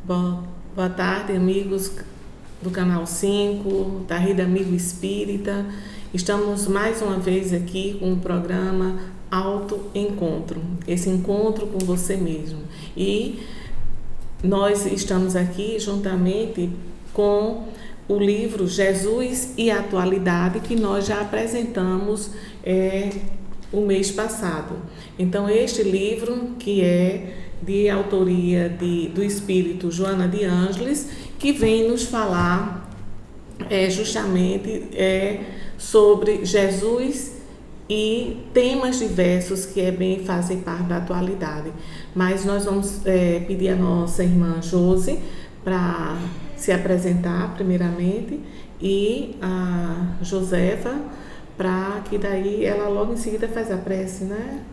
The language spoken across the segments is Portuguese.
Boa tarde, amigos do Canal 5, da Rede Amigo Espírita. Estamos mais uma vez aqui com o programa Autoencontro, esse encontro com você mesmo. E nós estamos aqui juntamente com o livro Jesus e a Atualidade, que nós já apresentamos o mês passado. Então, este livro, que é de autoria do espírito Joana de Ângeles, que vem nos falar justamente sobre Jesus e temas diversos que bem fazem parte da atualidade. Mas nós vamos pedir a nossa irmã Josi para se apresentar primeiramente, e a Josefa, para que daí ela logo em seguida faz a prece, né?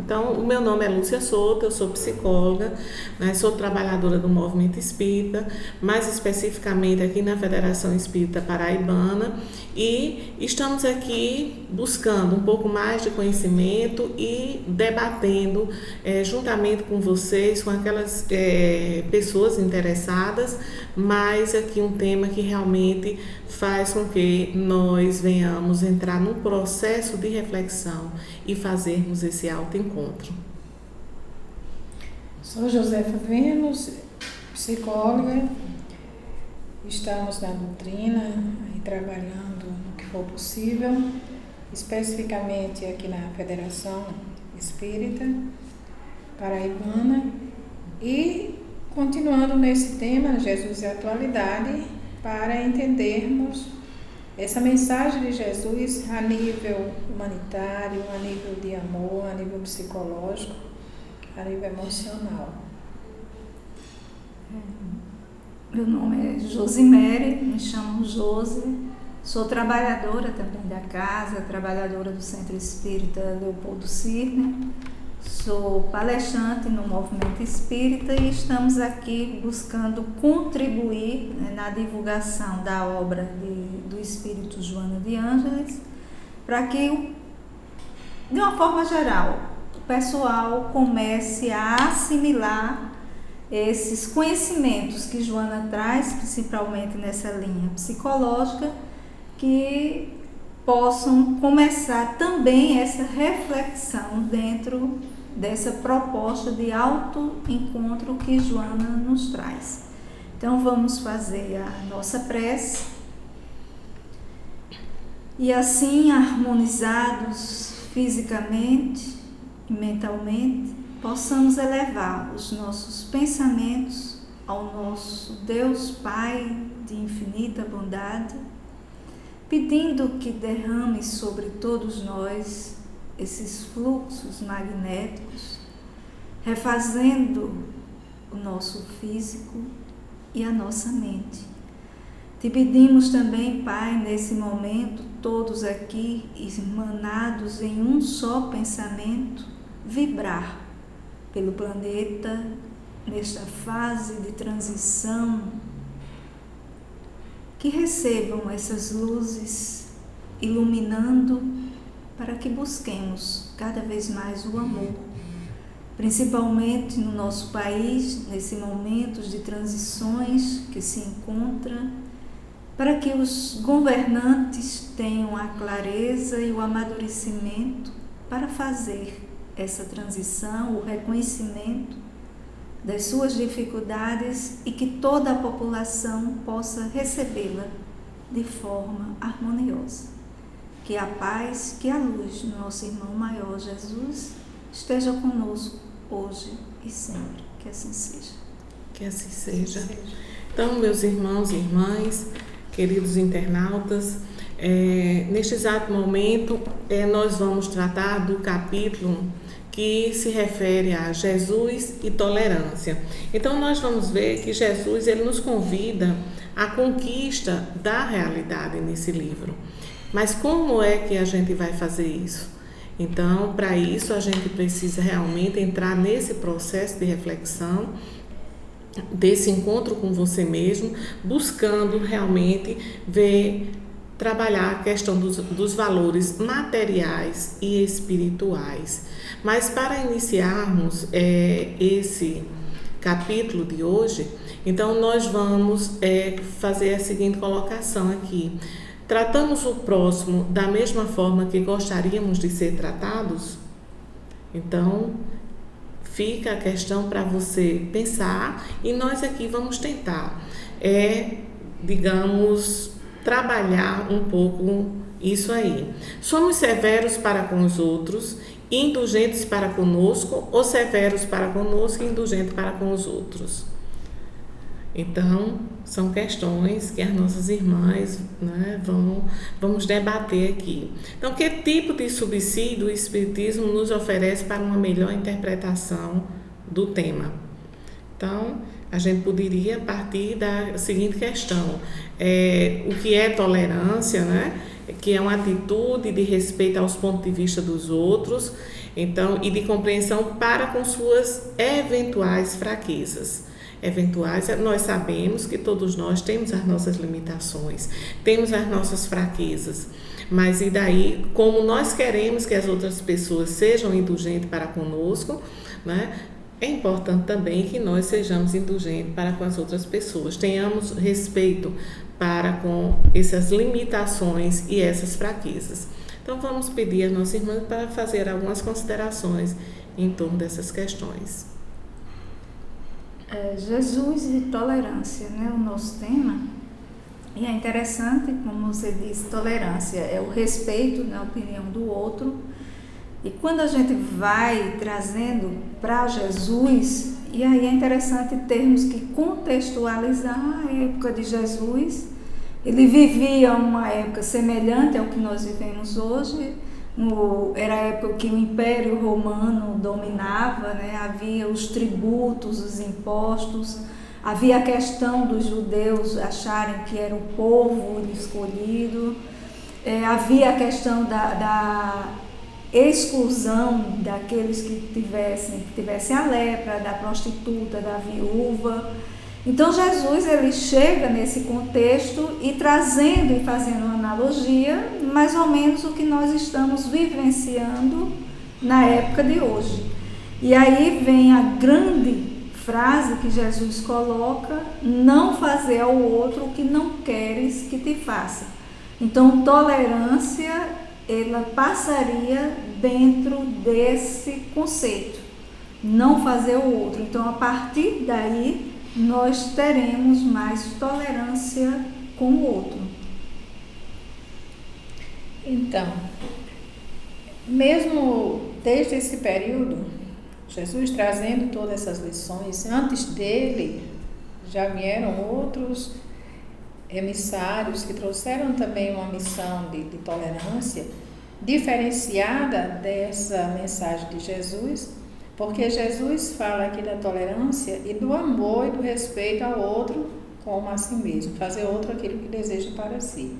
Então, o meu nome é Lúcia Souto, eu sou psicóloga, né? Sou trabalhadora do Movimento Espírita, mais especificamente aqui na Federação Espírita Paraibana, e estamos aqui buscando um pouco mais de conhecimento e debatendo juntamente com vocês, com aquelas pessoas interessadas, mas aqui um tema que realmente faz com que nós venhamos entrar num processo de reflexão e fazermos esse autoencontro. Sou Josefa Vênus, psicóloga. Estamos na doutrina e trabalhando no que for possível, especificamente aqui na Federação Espírita Paraibana, e continuando nesse tema, Jesus e a Atualidade, para entendermos essa mensagem de Jesus a nível humanitário, a nível de amor, a nível psicológico, a nível emocional. Meu nome é Josimere, me chamo Josi, sou trabalhadora também da casa, trabalhadora do Centro Espírita Leopoldo Cirne, sou palestrante no Movimento Espírita e estamos aqui buscando contribuir na divulgação da obra do Espírito Joana de Ângeles, para que, de uma forma geral, o pessoal comece a assimilar esses conhecimentos que Joana traz, principalmente nessa linha psicológica, que possam começar também essa reflexão dentro dessa proposta de autoencontro que Joana nos traz. Então vamos fazer a nossa prece e assim, harmonizados fisicamente e mentalmente, possamos elevar os nossos pensamentos ao nosso Deus Pai de infinita bondade, pedindo que derrame sobre todos nós esses fluxos magnéticos, refazendo o nosso físico e a nossa mente. Te pedimos também, Pai, nesse momento, todos aqui emanados em um só pensamento, vibrar pelo planeta nesta fase de transição, que recebam essas luzes iluminando para que busquemos cada vez mais o amor, principalmente no nosso país, nesses momentos de transições que se encontra, para que os governantes tenham a clareza e o amadurecimento para fazer essa transição, o reconhecimento das suas dificuldades e que toda a população possa recebê-la de forma harmoniosa. Que a paz, que a luz do nosso irmão maior Jesus esteja conosco hoje e sempre. Que assim seja. Que assim seja. Então, meus irmãos e irmãs, queridos internautas, neste exato momento nós vamos tratar do capítulo que se refere a Jesus e tolerância. Então nós vamos ver que Jesus ele nos convida à conquista da realidade nesse livro. Mas como é que a gente vai fazer isso? Então, para isso a gente precisa realmente entrar nesse processo de reflexão, desse encontro com você mesmo, buscando realmente trabalhar a questão dos valores materiais e espirituais. Mas para iniciarmos esse capítulo de hoje, então nós vamos fazer a seguinte colocação aqui. Tratamos o próximo da mesma forma que gostaríamos de ser tratados? Então, fica a questão para você pensar e nós aqui vamos tentar, trabalhar um pouco isso aí. Somos severos para com os outros, indulgentes para conosco ou severos para conosco e indulgentes para com os outros? Então, são questões que as nossas irmãs, né, vamos debater aqui. Então, que tipo de subsídio o Espiritismo nos oferece para uma melhor interpretação do tema? Então, a gente poderia partir da seguinte questão. O que é tolerância, né? Que é uma atitude de respeito aos pontos de vista dos outros, então, e de compreensão para com suas eventuais fraquezas. Eventuais, nós sabemos que todos nós temos as nossas limitações, temos as nossas fraquezas, mas e daí, como nós queremos que as outras pessoas sejam indulgentes para conosco, né? É importante também que nós sejamos indulgentes para com as outras pessoas, tenhamos respeito para com essas limitações e essas fraquezas. Então, vamos pedir às nossas irmãs para fazer algumas considerações em torno dessas questões. Jesus e tolerância, né? O nosso tema. E é interessante, como você disse, tolerância é o respeito na opinião do outro. E quando a gente vai trazendo para Jesus, e aí é interessante termos que contextualizar a época de Jesus. Ele vivia uma época semelhante ao que nós vivemos hoje. Era a época que o Império Romano dominava, né? Havia os tributos, os impostos, havia a questão dos judeus acharem que era o povo escolhido, havia a questão da exclusão daqueles que tivessem a lepra, da prostituta, da viúva. Então Jesus ele chega nesse contexto e trazendo e fazendo uma analogia, mais ou menos o que nós estamos vivenciando na época de hoje. E aí vem a grande frase que Jesus coloca: não fazer ao outro o que não queres que te faça. Então tolerância ela passaria dentro desse conceito, não fazer o outro. Então a partir daí nós teremos mais tolerância com o outro. Então, mesmo desde esse período, Jesus trazendo todas essas lições, antes dele já vieram outros emissários que trouxeram também uma missão de tolerância, diferenciada dessa mensagem de Jesus, porque Jesus fala aqui da tolerância e do amor e do respeito ao outro como a si mesmo, fazer outro aquilo que deseja para si.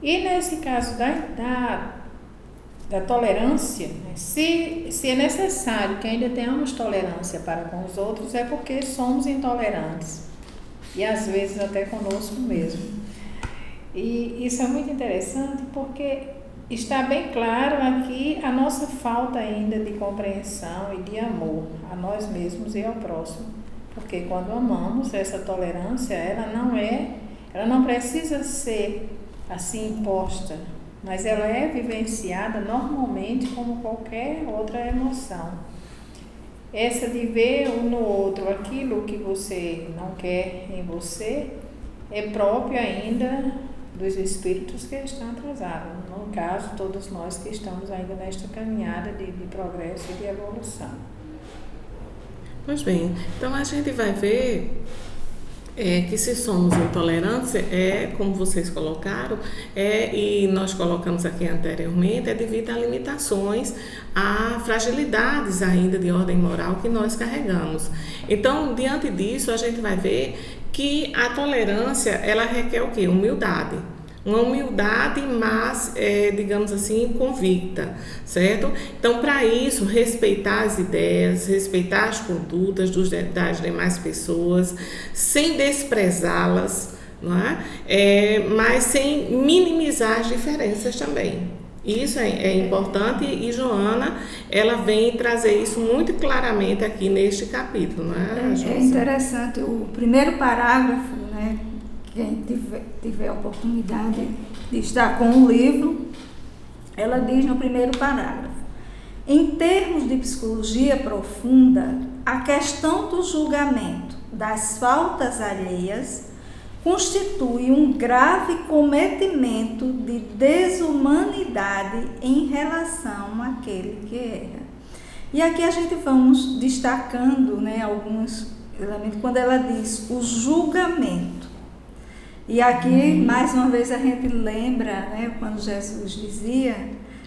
E nesse caso da tolerância, né, se é necessário que ainda tenhamos tolerância para com os outros, é porque somos intolerantes, e às vezes até conosco mesmo. E isso é muito interessante porque está bem claro aqui a nossa falta ainda de compreensão e de amor a nós mesmos e ao próximo. Porque quando amamos, essa tolerância, ela não precisa ser assim imposta, mas ela é vivenciada normalmente como qualquer outra emoção. Essa de ver um no outro aquilo que você não quer em você é próprio ainda dos espíritos que estão atrasados. No caso, todos nós que estamos ainda nesta caminhada de progresso e de evolução. Pois bem, então a gente vai ver que se somos intolerantes, como vocês colocaram, e nós colocamos aqui anteriormente, é devido a limitações, a fragilidades ainda de ordem moral que nós carregamos. Então, diante disso, a gente vai ver que a tolerância, ela requer o quê? Humildade. Uma humildade, mas, digamos assim, convicta, certo? Então, para isso, respeitar as ideias, respeitar as condutas das demais pessoas, sem desprezá-las, não é? Mas sem minimizar as diferenças também. Isso é importante e Joana, ela vem trazer isso muito claramente aqui neste capítulo, não é, Josi? É interessante, o primeiro parágrafo, né, quem tiver a oportunidade de estar com o livro, ela diz no primeiro parágrafo: em termos de psicologia profunda, a questão do julgamento das faltas alheias constitui um grave cometimento de desumanidade em relação àquele que erra. E aqui a gente vamos destacando, né, alguns elementos, quando ela diz o julgamento. E aqui, mais uma vez, a gente lembra, né, quando Jesus dizia: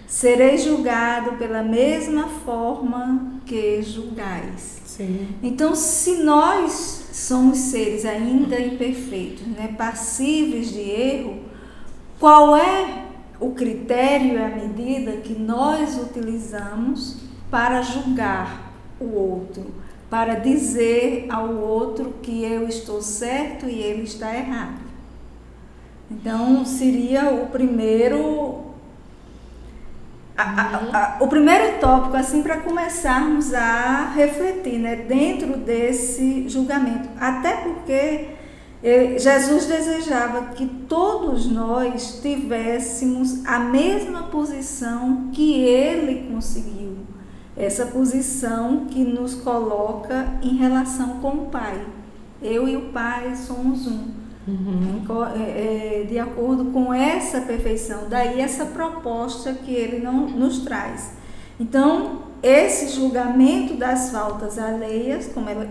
serei julgado pela mesma forma que julgais. Sim. Então, se nós somos seres ainda imperfeitos, né, passíveis de erro, qual é o critério e a medida que nós utilizamos para julgar o outro, para dizer ao outro que eu estou certo e ele está errado? Então, seria o primeiro o primeiro tópico, assim, para começarmos a refletir, né, dentro desse julgamento. Até porque Jesus desejava que todos nós tivéssemos a mesma posição que ele conseguiu. Essa posição que nos coloca em relação com o Pai. Eu e o Pai somos um. De acordo com essa perfeição, daí essa proposta que ele não nos traz. Então, esse julgamento das faltas alheias, como ela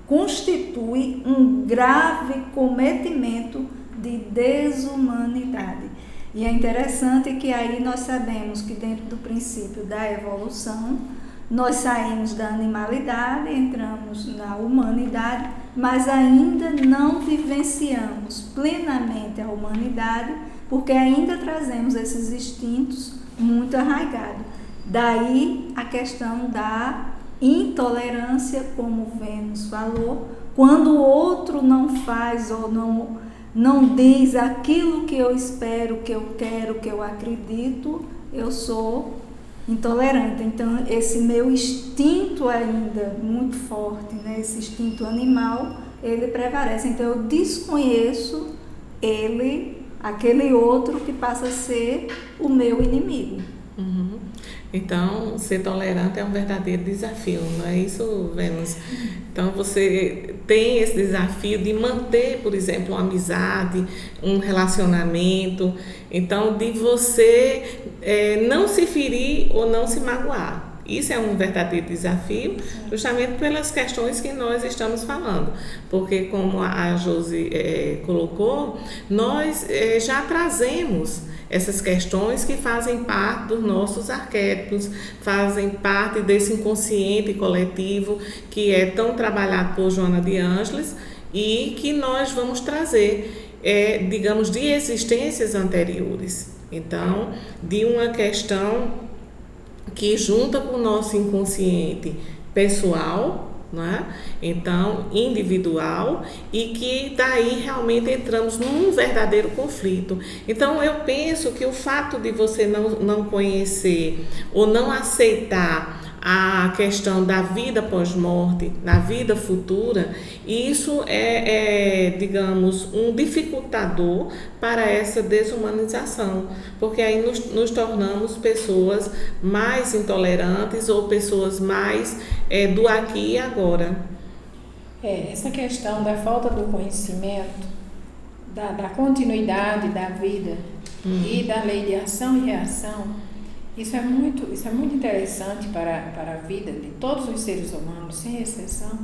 constitui um grave cometimento de desumanidade. E é interessante que aí nós sabemos que dentro do princípio da evolução, nós saímos da animalidade, entramos na humanidade, mas ainda não vivenciamos plenamente a humanidade, porque ainda trazemos esses instintos muito arraigados. Daí a questão da intolerância, como o Vênus falou, quando o outro não faz ou não diz aquilo que eu espero, que eu quero, que eu acredito, eu sou intolerante. Então, esse meu instinto ainda muito forte, né, esse instinto animal, ele prevalece. Então, eu desconheço ele, aquele outro que passa a ser o meu inimigo. Então, ser tolerante é um verdadeiro desafio, não é isso, Vênus? Então, você tem esse desafio de manter, por exemplo, uma amizade, um relacionamento. Então, de você não se ferir ou não se magoar. Isso é um verdadeiro desafio, justamente pelas questões que nós estamos falando. Porque, como a Josi colocou, nós já trazemos essas questões que fazem parte dos nossos arquétipos, fazem parte desse inconsciente coletivo que é tão trabalhado por Joana de Ângeles e que nós vamos trazer, digamos, de existências anteriores. Então, de uma questão que junta com o nosso inconsciente pessoal, não é? Então, individual, e que daí realmente entramos num verdadeiro conflito. Então, eu penso que o fato de você não conhecer ou não aceitar a questão da vida pós-morte, da vida futura, isso digamos, um dificultador para essa desumanização, porque aí nos tornamos pessoas mais intolerantes ou pessoas mais do aqui e agora. Essa questão da falta do conhecimento, da continuidade da vida e da lei de ação e reação, isso é muito interessante para a vida de todos os seres humanos, sem exceção,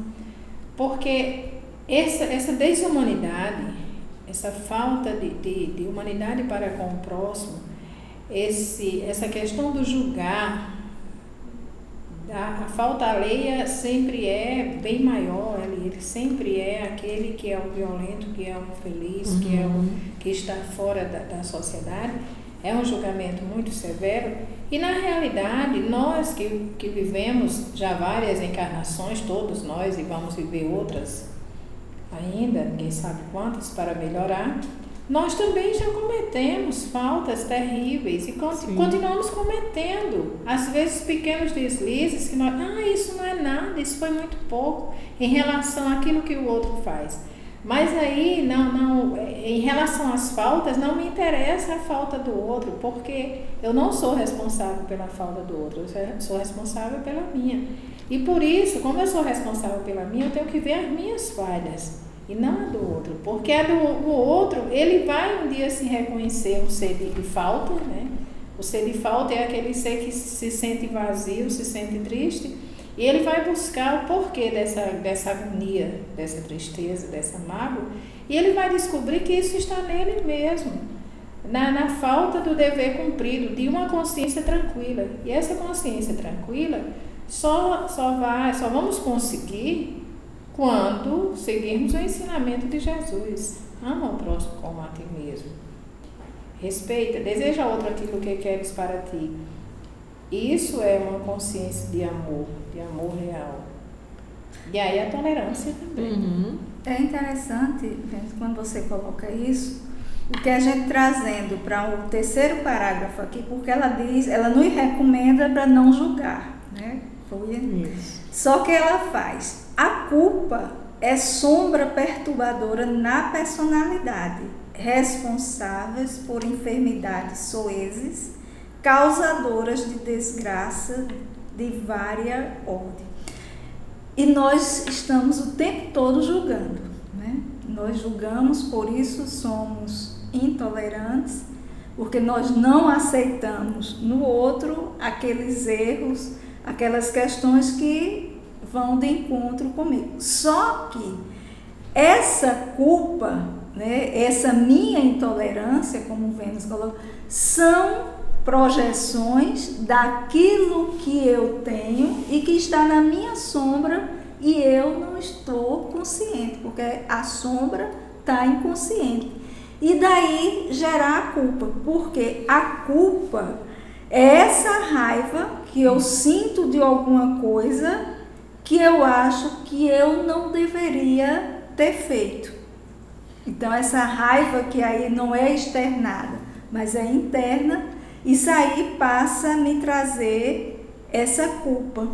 porque essa desumanidade, essa falta de humanidade para com o próximo, essa questão do julgar, a falta alheia sempre é bem maior, ele sempre é aquele que é o violento, que é o infeliz, que é o que está fora da sociedade. É um julgamento muito severo e, na realidade, nós que vivemos já várias encarnações, todos nós, e vamos viver outras ainda, ninguém sabe quantas, para melhorar, nós também já cometemos faltas terríveis e continuamos cometendo. Às vezes pequenos deslizes que nós, isso não é nada, isso foi muito pouco em relação àquilo que o outro faz. Mas aí, não, em relação às faltas, não me interessa a falta do outro, porque eu não sou responsável pela falta do outro, eu sou responsável pela minha. E por isso, como eu sou responsável pela minha, eu tenho que ver as minhas falhas e não a do outro, porque a do outro, ele vai um dia se reconhecer um ser de falta, né? O ser de falta é aquele ser que se sente vazio, se sente triste, e ele vai buscar o porquê dessa agonia, dessa tristeza, dessa mágoa, e ele vai descobrir que isso está nele mesmo, na falta do dever cumprido, de uma consciência tranquila. E essa consciência tranquila só vamos conseguir quando seguirmos o ensinamento de Jesus. Ama o próximo como a ti mesmo. Respeita, deseja ao outro aquilo que queres para ti. Isso é uma consciência de amor real. E aí a tolerância também. É interessante, quando você coloca isso, o que a gente trazendo para o terceiro parágrafo aqui, porque ela diz, ela nos recomenda para não julgar, né? Só que ela faz, a culpa é sombra perturbadora na personalidade, responsáveis por enfermidades soezes, causadoras de desgraça de vária ordem. E nós estamos o tempo todo julgando, né? Nós julgamos, por isso somos intolerantes, porque nós não aceitamos no outro aqueles erros, aquelas questões que vão de encontro comigo. Só que essa culpa, né, essa minha intolerância, como o Vênus colocou, são projeções daquilo que eu tenho e que está na minha sombra e eu não estou consciente, porque a sombra está inconsciente. E daí gerar a culpa, porque a culpa é essa raiva que eu sinto de alguma coisa que eu acho que eu não deveria ter feito. Então essa raiva que aí não é externada, mas é interna, isso aí passa a me trazer essa culpa.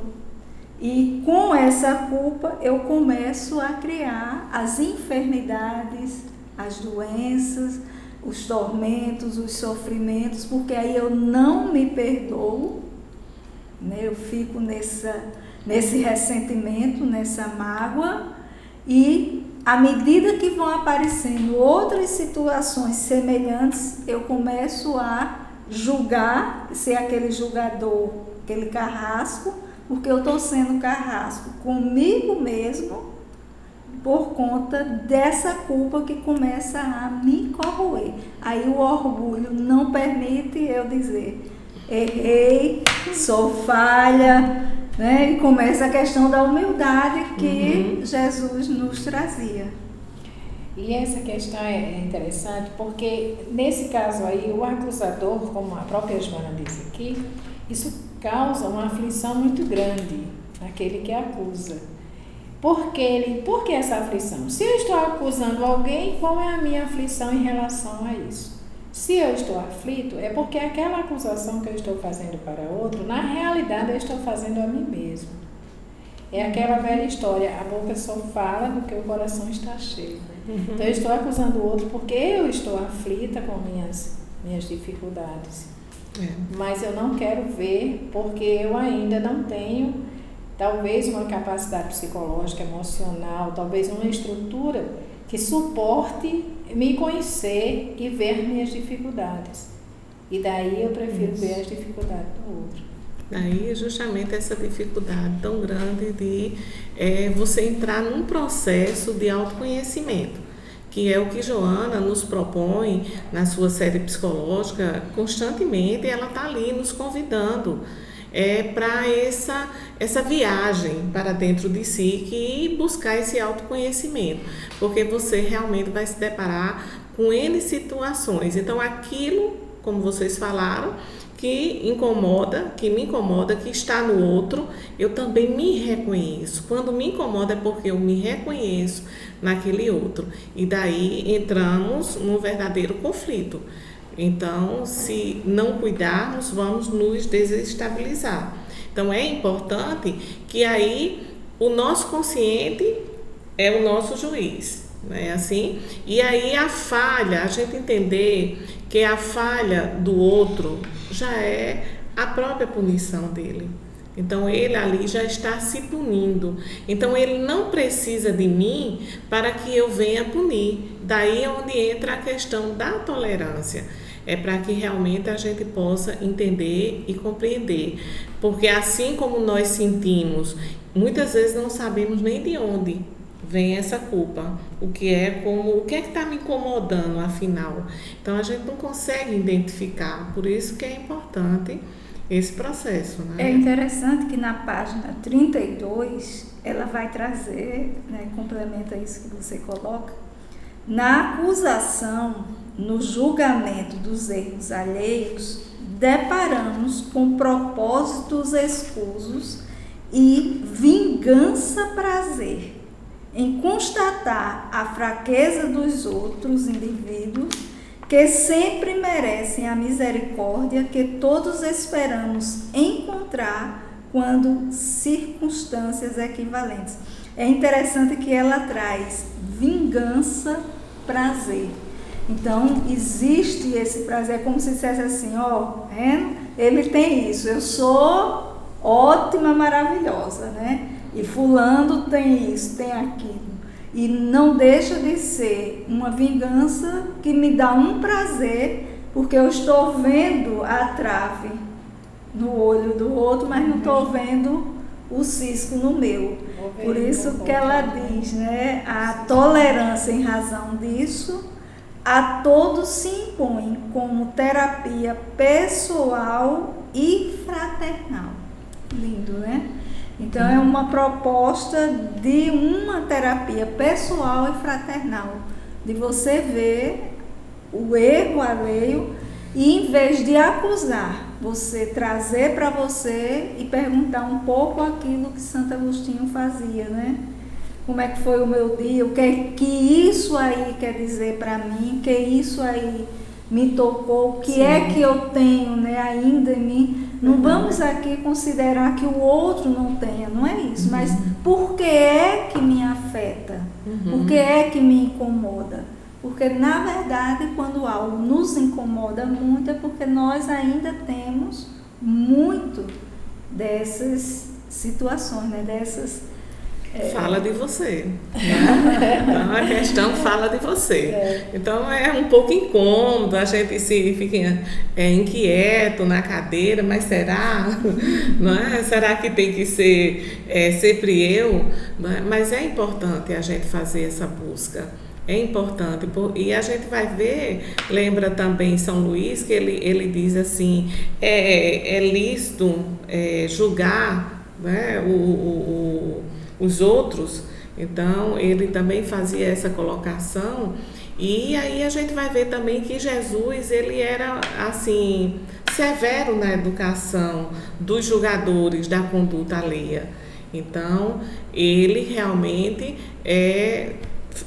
E com essa culpa eu começo a criar as enfermidades, as doenças, os tormentos, os sofrimentos, porque aí eu não me perdoo, né? Eu fico nesse ressentimento, nessa mágoa, e à medida que vão aparecendo outras situações semelhantes, eu começo a julgar, ser aquele julgador, aquele carrasco, porque eu estou sendo carrasco comigo mesmo por conta dessa culpa que começa a me corroer. Aí o orgulho não permite eu dizer, errei, sou falha, né? E começa a questão da humildade que Jesus nos trazia. E essa questão é interessante porque, nesse caso aí, o acusador, como a própria Joana diz aqui, isso causa uma aflição muito grande naquele que acusa. Por que essa aflição? Se eu estou acusando alguém, qual é a minha aflição em relação a isso? Se eu estou aflito, é porque aquela acusação que eu estou fazendo para outro, na realidade eu estou fazendo a mim mesmo. É aquela velha história, a boca só fala do que o coração está cheio. Então eu estou acusando o outro porque eu estou aflita com minhas dificuldades. Mas eu não quero ver porque eu ainda não tenho talvez uma capacidade psicológica, emocional, talvez uma estrutura que suporte me conhecer e ver minhas dificuldades. E daí eu prefiro ver as dificuldades do outro. Daí justamente essa dificuldade tão grande de você entrar num processo de autoconhecimento, que é o que Joana nos propõe na sua série psicológica constantemente. Ela está ali nos convidando para essa viagem para dentro de si e buscar esse autoconhecimento, porque você realmente vai se deparar com N situações. Então aquilo, como vocês falaram, que me incomoda, que está no outro, eu também me reconheço. Quando me incomoda é porque eu me reconheço naquele outro. E daí entramos num verdadeiro conflito. Então, se não cuidarmos, vamos nos desestabilizar. Então, é importante que aí o nosso consciente é o nosso juiz, né? Assim, e aí a falha, a gente entender que a falha do outro já é a própria punição dele. Então ele ali já está se punindo. Então ele não precisa de mim para que eu venha punir. Daí é onde entra a questão da tolerância. É para que realmente a gente possa entender e compreender. Porque assim como nós sentimos, muitas vezes não sabemos nem de onde vem essa culpa, o que é que está me incomodando afinal. Então a gente não consegue identificar, por isso que é importante esse processo, né? É interessante que na página 32 ela vai trazer, né, complementa isso que você coloca, na acusação, no julgamento dos erros alheios, deparamos com propósitos escusos e vingança-prazer em constatar a fraqueza dos outros indivíduos que sempre merecem a misericórdia que todos esperamos encontrar quando circunstâncias equivalentes. É interessante que ela traz vingança, prazer. Então, existe esse prazer, é como se dissesse assim, ó, ele tem isso, eu sou ótima, maravilhosa, né? E fulano tem isso, tem aquilo. E não deixa de ser uma vingança que me dá um prazer, porque eu estou vendo a trave no olho do outro, mas não estou vendo o cisco no meu. Por isso que ela diz, né, a tolerância em razão disso, a todos se impõe como terapia pessoal e fraternal. Lindo, né? Então, é uma proposta de uma terapia pessoal e fraternal, de você ver o erro alheio e, em vez de acusar, você trazer para você e perguntar um pouco aquilo que Santo Agostinho fazia, né? Como é que foi o meu dia, o que é que isso aí quer dizer para mim, o que isso aí me tocou, o que Sim. é que eu tenho, né, ainda em mim. Não vamos aqui considerar que o outro não tenha, não é isso, mas por que é que me afeta? Por que é que me incomoda? Porque, na verdade, quando algo nos incomoda muito, é porque nós ainda temos muito dessas situações, né? Dessas... Fala de você. Então, a questão fala de você. Então, é um pouco incômodo, a gente fica inquieto na cadeira, mas será? Não é? Será que tem que ser sempre eu? Não é? Mas é importante a gente fazer essa busca. É importante. E a gente vai ver, lembra também São Luís, que ele diz assim, é lícito julgar, né, os outros. Então ele também fazia essa colocação, e aí a gente vai ver também que Jesus, ele era assim severo na educação dos julgadores da conduta alheia. Então ele realmente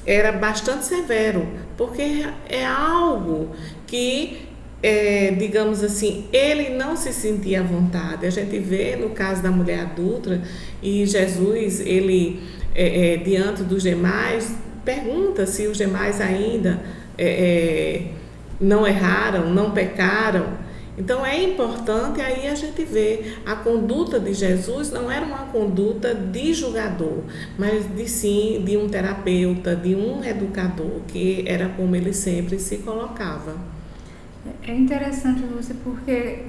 era bastante severo, porque é algo que digamos assim, ele não se sentia à vontade. A gente vê no caso da mulher adúltera, e Jesus, ele diante dos demais, pergunta se os demais ainda não erraram, não pecaram. Então é importante aí a gente ver a conduta de Jesus não era uma conduta de julgador, mas sim de um terapeuta, de um educador, que era como ele sempre se colocava. É interessante você, porque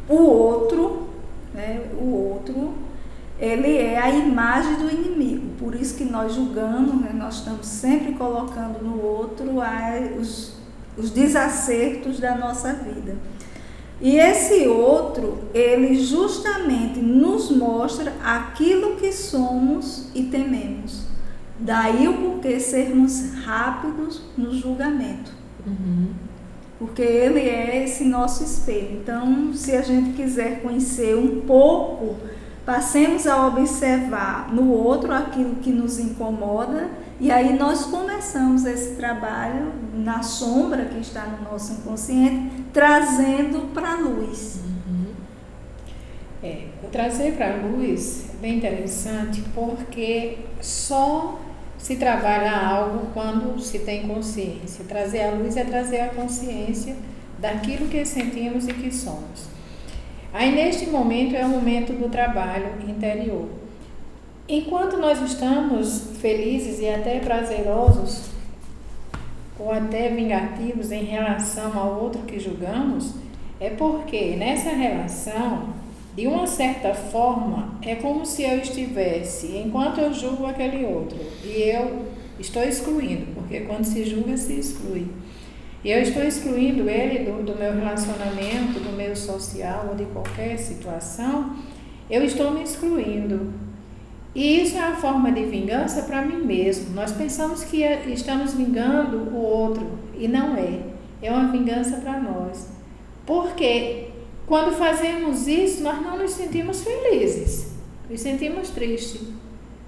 o outro, né, ele é a imagem do inimigo. Por isso que nós julgamos, né, nós estamos sempre colocando no outro os desacertos da nossa vida. E esse outro, ele justamente nos mostra aquilo que somos e tememos. Daí o porquê sermos rápidos no julgamento. porque ele é esse nosso espelho. Então, se a gente quiser conhecer um pouco, passemos a observar no outro aquilo que nos incomoda, e aí nós começamos esse trabalho na sombra que está no nosso inconsciente, trazendo para a luz. O trazer para a luz é bem interessante, porque só se trabalha algo quando se tem consciência. Trazer a luz é trazer a consciência daquilo que sentimos e que somos. Aí neste momento é o momento do trabalho interior. Enquanto nós estamos felizes e até prazerosos, ou até vingativos em relação ao outro que julgamos, é porque nessa relação, de uma certa forma, é como se eu estivesse, enquanto eu julgo aquele outro, e eu estou excluindo, porque quando se julga, se exclui. E eu estou excluindo ele do meu relacionamento, do meio social ou de qualquer situação, eu estou me excluindo. E isso é uma forma de vingança para mim mesmo. Nós pensamos que estamos vingando o outro, e não é. É uma vingança para nós. Porque quando fazemos isso, nós não nos sentimos felizes, nos sentimos tristes,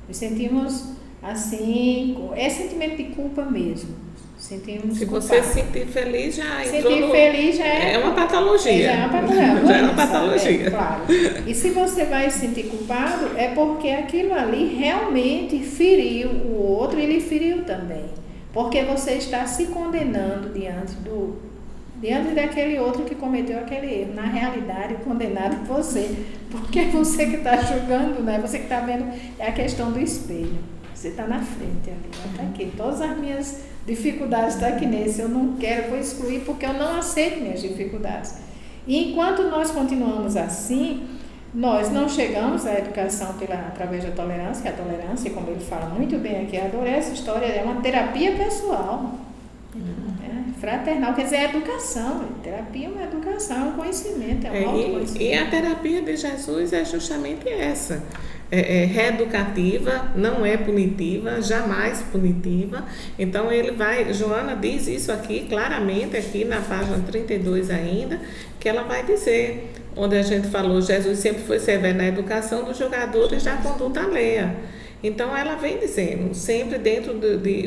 nos sentimos assim, é sentimento de culpa mesmo. Sentimos se culpados. você se sentir feliz, já entrou sentir feliz já é uma patologia. Já é uma patologia. Já é uma patologia. Claro. E se você vai se sentir culpado, é porque aquilo ali realmente feriu o outro e lhe feriu também. Porque você está se condenando diante daquele outro que cometeu aquele erro. Na realidade, o condenado é você. Porque é você que está julgando, né? Você que está vendo, é a questão do espelho. Você está na frente ali, está aqui. Todas as minhas dificuldades estão aqui nesse. Eu não quero, vou excluir porque eu não aceito minhas dificuldades. E enquanto nós continuamos assim, nós não chegamos à educação através da tolerância. A tolerância, como ele fala muito bem aqui, eu adorei essa história, é uma terapia pessoal. Fraternal, quer dizer, é educação. Terapia é uma educação, é um conhecimento, é um autoconhecimento. E a terapia de Jesus é justamente essa. É reeducativa, não é punitiva, jamais punitiva. Então ele vai, Joana diz isso aqui claramente, aqui na página 32 ainda, que ela vai dizer, onde a gente falou, Jesus sempre foi severo na educação dos jogadores da conduta alheia. Então ela vem dizendo, sempre dentro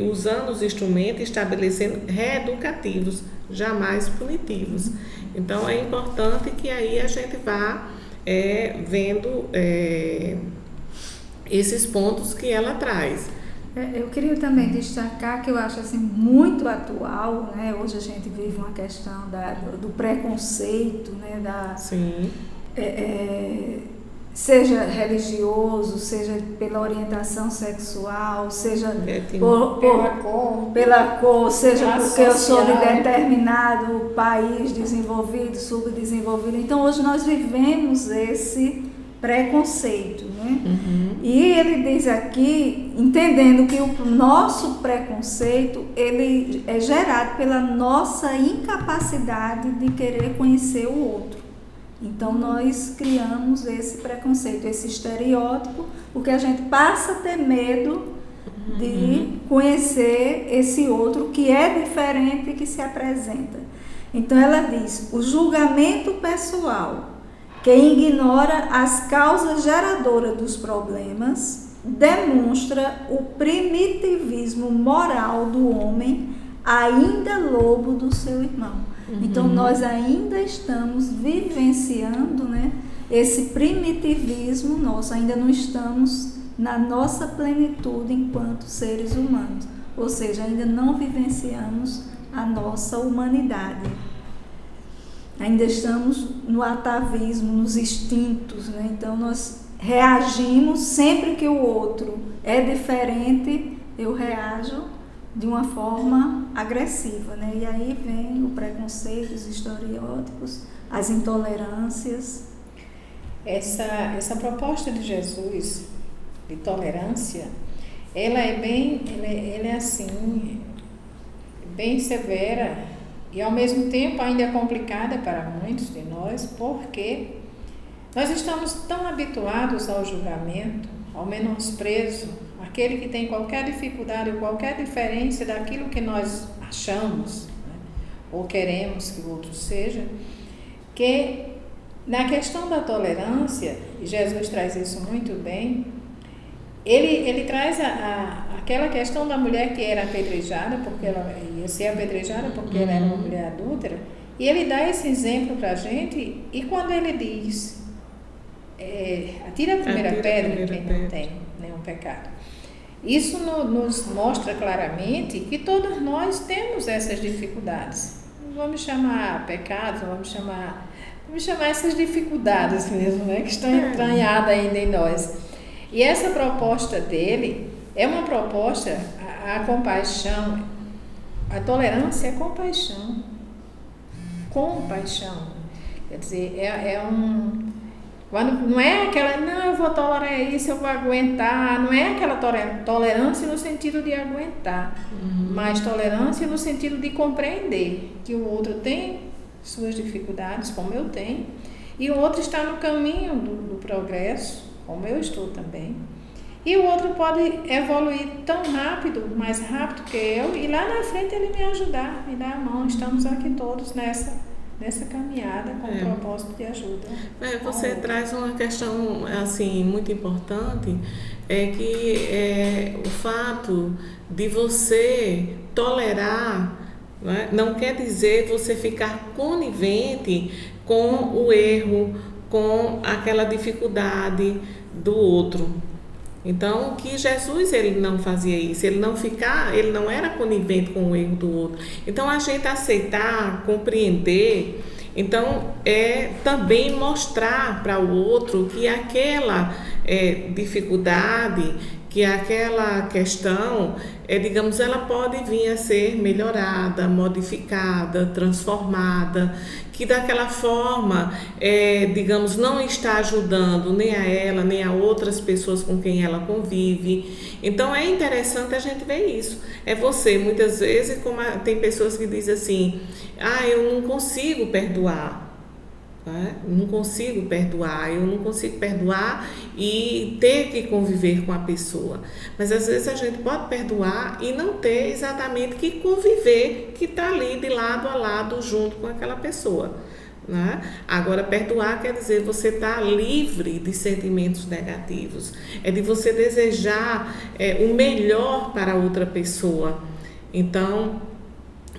usando os instrumentos, estabelecendo reeducativos, jamais punitivos. Então é importante que aí a gente vá vendo esses pontos que ela traz. Eu queria também destacar que eu acho assim muito atual, né? Hoje a gente vive uma questão do preconceito, né? Sim. Seja religioso, seja pela orientação sexual, seja pela cor, seja porque eu sou de determinado país desenvolvido, subdesenvolvido. Então hoje nós vivemos esse preconceito, né? E ele diz aqui, entendendo que o nosso preconceito ele é gerado pela nossa incapacidade de querer conhecer o outro. Então nós criamos esse preconceito, esse estereótipo, porque a gente passa a ter medo de conhecer esse outro que é diferente e que se apresenta. Então ela diz, o julgamento pessoal que ignora as causas geradoras dos problemas demonstra o primitivismo moral do homem, ainda lobo do seu irmão. Então nós ainda estamos vivenciando, né, esse primitivismo nosso, ainda não estamos na nossa plenitude enquanto seres humanos, ou seja, ainda não vivenciamos a nossa humanidade. Ainda estamos no atavismo, nos instintos, né? Então nós reagimos sempre que o outro é diferente, eu reajo de uma forma agressiva, né? E aí vem o preconceito, os estereótipos, as intolerâncias. Essa proposta de Jesus de tolerância, ela é assim, bem severa e ao mesmo tempo ainda é complicada para muitos de nós, porque nós estamos tão habituados ao julgamento, ao menosprezo, aquele que tem qualquer dificuldade ou qualquer diferença daquilo que nós achamos, né? ou queremos que o outro seja, que na questão da tolerância, e Jesus traz isso muito bem, ele traz aquela questão da mulher que era apedrejada, porque ela ia ser apedrejada porque ela era uma mulher adúltera, e ele dá esse exemplo para a gente, e quando ele diz, atira a primeira pedra quem não tem nenhum pecado. Isso nos mostra claramente que todos nós temos essas dificuldades. Não vamos chamar pecados, vamos chamar essas dificuldades mesmo, né, que estão entranhadas ainda em nós. E essa proposta dele é uma proposta, a compaixão, a tolerância é compaixão. Compaixão. Quer dizer, quando não é aquela, não, eu vou tolerar isso, eu vou aguentar, não é aquela tolerância no sentido de aguentar, mas tolerância no sentido de compreender que o outro tem suas dificuldades, como eu tenho, e o outro está no caminho do progresso, como eu estou também, e o outro pode evoluir tão rápido, mais rápido que eu, e lá na frente ele me ajudar, me dar a mão. Estamos aqui todos nessa caminhada com o propósito de ajuda. Você traz uma questão assim muito importante, que o fato de você tolerar, não quer dizer você ficar conivente com o erro, com aquela dificuldade do outro. Então, que Jesus ele não fazia isso, ele não era conivente com o erro do outro. Então, a gente aceitar, compreender, então é também mostrar para o outro que aquela dificuldade, que aquela questão, digamos, ela pode vir a ser melhorada, modificada, transformada, que daquela forma, digamos, não está ajudando nem a ela, nem a outras pessoas com quem ela convive. Então, é interessante a gente ver isso. Você, muitas vezes, tem pessoas que dizem assim, eu não consigo perdoar. Eu não consigo perdoar e ter que conviver com a pessoa. Mas às vezes a gente pode perdoar e não ter exatamente que conviver, que está ali de lado a lado junto com aquela pessoa. Né? Agora, perdoar quer dizer você estar livre de sentimentos negativos. É de você desejar o melhor para outra pessoa. Então,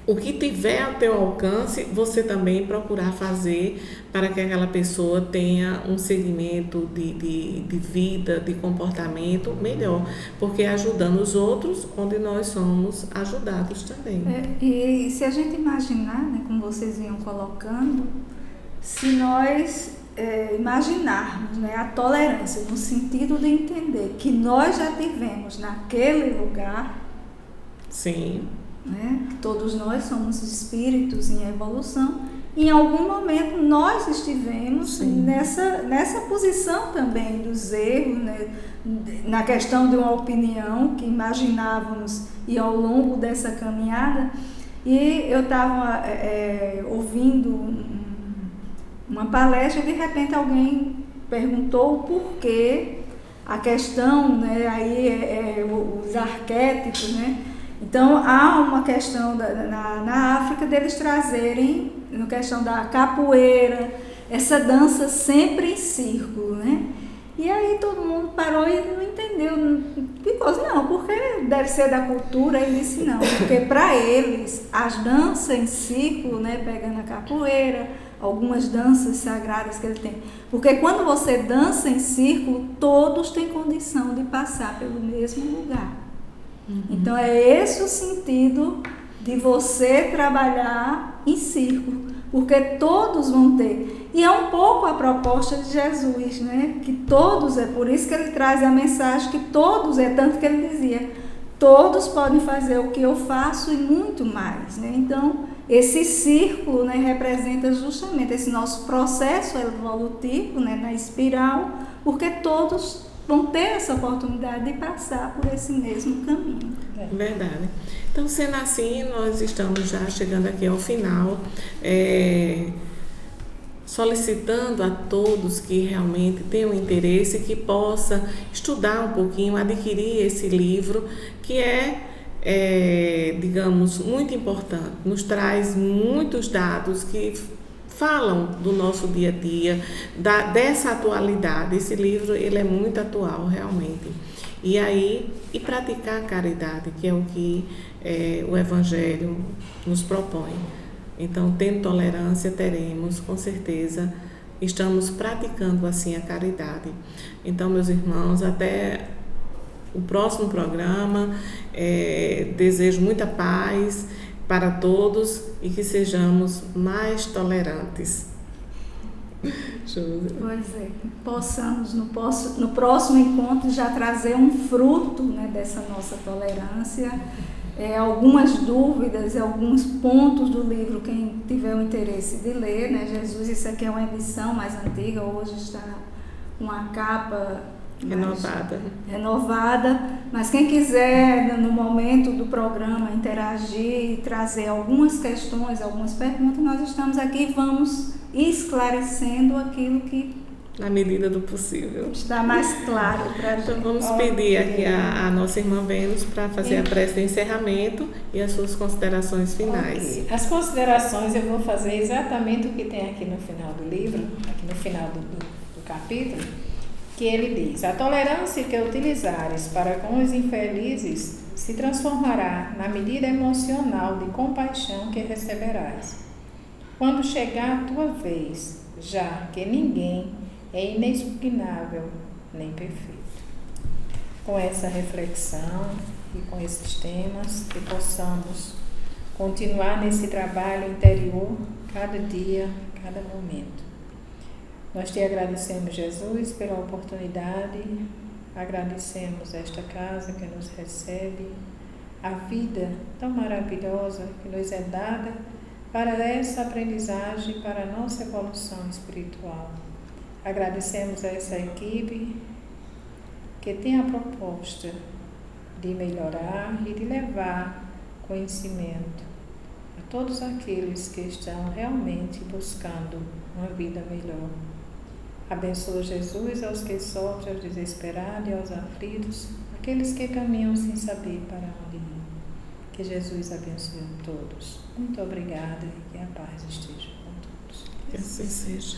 o que tiver ao teu alcance, você também procurar fazer para que aquela pessoa tenha um segmento de vida, de comportamento melhor, porque ajudando os outros, onde nós somos ajudados também. E se a gente imaginar, né, como vocês iam colocando, se nós imaginarmos, né, a tolerância no sentido de entender que nós já tivemos naquele lugar, sim, né? Todos nós somos espíritos em evolução. Em algum momento nós estivemos nessa posição também dos erros, né? Na questão de uma opinião que imaginávamos e ao longo dessa caminhada. E eu estava ouvindo uma palestra e de repente alguém perguntou o porquê, a questão, né? Aí os arquétipos, né? Então, há uma questão na África deles trazerem, na questão da capoeira, essa dança sempre em círculo, né? E aí todo mundo parou e não entendeu. Ficou assim, não, porque deve ser da cultura. Ele disse, não, porque para eles, as danças em círculo, né, pegando a capoeira, algumas danças sagradas que ele tem. Porque quando você dança em círculo, todos têm condição de passar pelo mesmo lugar. Então é esse o sentido de você trabalhar em círculo, porque todos vão ter. E é um pouco a proposta de Jesus, né? Que todos, é por isso que ele traz a mensagem que todos, tanto que ele dizia, todos podem fazer o que eu faço e muito mais, né? Então, esse círculo, né, representa justamente esse nosso processo evolutivo, né, na espiral, porque todos vão ter essa oportunidade de passar por esse mesmo caminho. Verdade. Então, sendo assim, nós estamos já chegando aqui ao final, solicitando a todos que realmente tenham interesse, que possa estudar um pouquinho, adquirir esse livro, que é digamos, muito importante, nos traz muitos dados que falam do nosso dia a dia, dessa atualidade. Esse livro, ele é muito atual, realmente. E praticar a caridade, que é o que o Evangelho nos propõe. Então, tendo tolerância, teremos, com certeza, estamos praticando assim a caridade. Então, meus irmãos, até o próximo programa, desejo muita paz para todos e que sejamos mais tolerantes. Pois é, que possamos no próximo encontro já trazer um fruto, né, dessa nossa tolerância, algumas dúvidas, alguns pontos do livro, quem tiver o interesse de ler, né, Jesus, isso aqui é uma edição mais antiga, hoje está com a capa renovada, mas quem quiser no momento do programa interagir e trazer algumas questões, algumas perguntas, nós estamos aqui e vamos esclarecendo aquilo que na medida do possível está mais claro para a gente. Então vamos pedir aqui a nossa irmã Vênus para fazer a prece de encerramento e as suas considerações finais. Okay. As considerações eu vou fazer exatamente o que tem aqui no final do livro, aqui no final do capítulo, que ele diz: a tolerância que utilizares para com os infelizes se transformará na medida emocional de compaixão que receberás. Quando chegar a tua vez, já que ninguém é inexpugnável nem perfeito. Com essa reflexão e com esses temas, que possamos continuar nesse trabalho interior, cada dia, cada momento. Nós te agradecemos, Jesus, pela oportunidade, agradecemos esta casa que nos recebe, a vida tão maravilhosa que nos é dada para essa aprendizagem, para a nossa evolução espiritual. Agradecemos a essa equipe que tem a proposta de melhorar e de levar conhecimento a todos aqueles que estão realmente buscando uma vida melhor. Abençoa, Jesus, aos que sofrem, aos desesperados e aos aflitos, aqueles que caminham sem saber para onde ir. Que Jesus abençoe a todos. Muito obrigada e que a paz esteja com todos. Que assim seja.